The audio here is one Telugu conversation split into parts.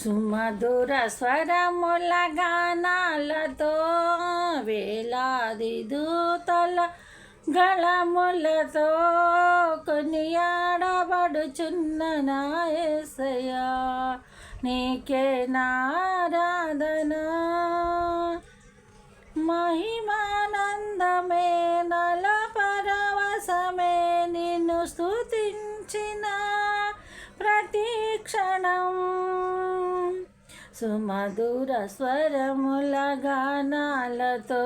సుమధుర స్వరముల గానాలతో వేలాది దూతల గళములతో కొనియాడబడుచున్న నా యేసయ్యా, నీకే నారాధన. మహిమానందమే నల పరవశమే నిన్ను స్తుతించిన ప్రతి క్షణం. సుమధుర స్వరముల గానాలతో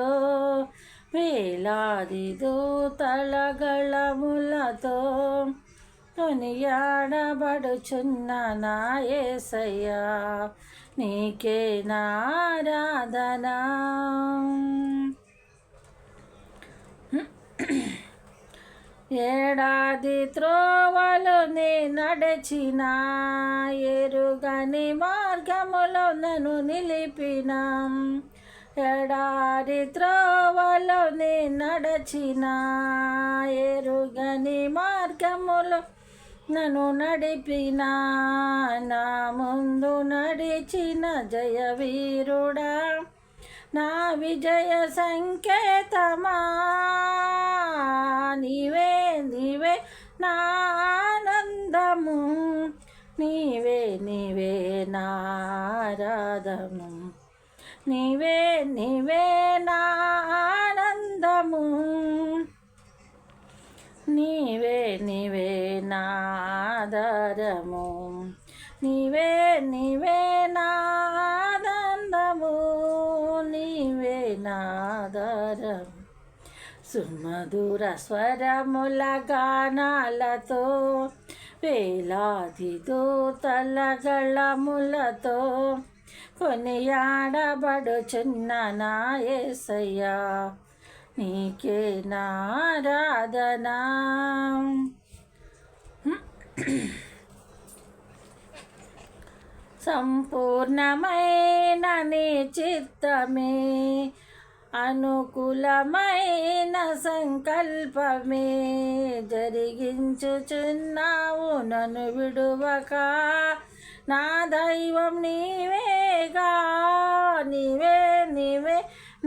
వేలాది దూతల గళములతో కొనియాడబడుచున్న నా యేసయ్యా, నీకే నారాధన. ఏడాది త్రోవలు నే నడచిన, ఎరుగని మార్గములో నన్ను నిలిపిన. ఎడారి త్రోవలో నే నడచిన, ఎరుగని మార్గములో నన్ను నడిపిన. నా ముందు నడిచిన జయవీరుడా, నా విజయ సంకేతమా, నీవే నీవే నా ఆనందము, నీవే నీవే నా ఆరాధము, నీవే నీవే నా ఆనందము, నీవే నీవే నా ఆధారము, నీవే నీవే నా ఆనందము, నీవే నా ఆధారము. సుమధుర స్వరముల గానాలతో వేలాది దూతల గళములతో కొనియాడబడుచున్న నా యేసయ్యా, నీకే నారాధన. సంపూర్ణమైన నీ చిత్తమే, అనుకూలమైన సంకల్పమే జరిగించుచున్నావు నన్ను విడువక. నా దైవం నీవేగా, నీవే నీవే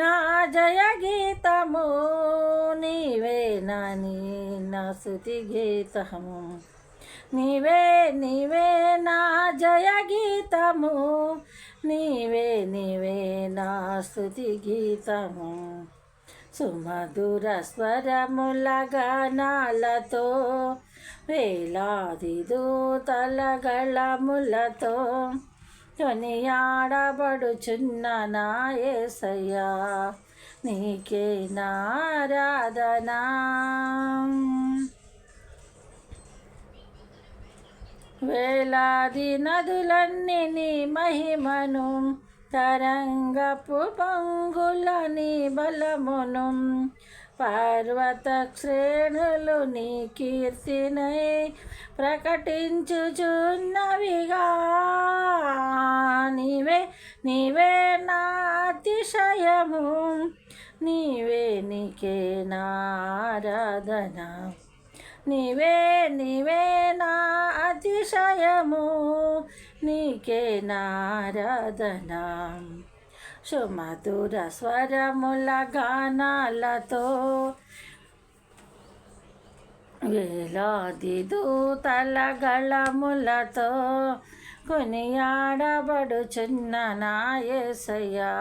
నా జయ గీతము, నీవే నా స్తుతి గీతము, నీవే నీవే నా జయ గీతము, నీవే నీవే నా స్తుతి గీతము. సుమధుర స్వరముల గానాలతో వేలాది దూతల గళములతో కొనియాడబడుచున్న నా యేసయ్యా, నీకే నారాధన. వేలాది నదులన్నీ నీ మహిమను, తరంగపు పొంగుల నీ బలమును, పర్వత శ్రేణులు నీ కీర్తినై ప్రకటించుచున్నవిగా. నీవే నీవే నా అతిశయము, నీవే నీకే నారాధన, నీవే నీవే నా అతిశయము, నీకే నారాధన. సుమధుర స్వరముల గానాలతో వేలాది దూతల గళములతో కొనియాడబడుచున్న నా యేసయ్యా,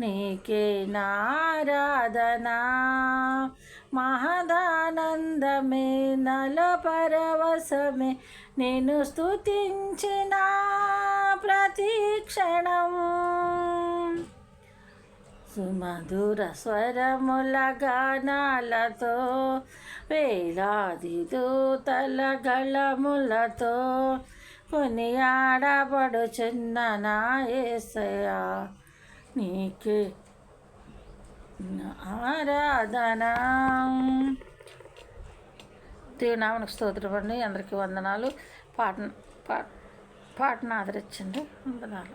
నీకే నారాధన. మహదానందమే నల పరవశమే నేను స్తుతించిన ప్రతి క్షణం. సుమధుర స్వరముల గానాలతో వేలాది దూతల గళములతో కొనియాడబడుచున్న నా యేసయ్యా, నీకే ఆరాధన. దేవునామనికి స్తోత్రం అండి. అందరికీ వందనాలు. పాటను ఆదరించండి. వందనాలు.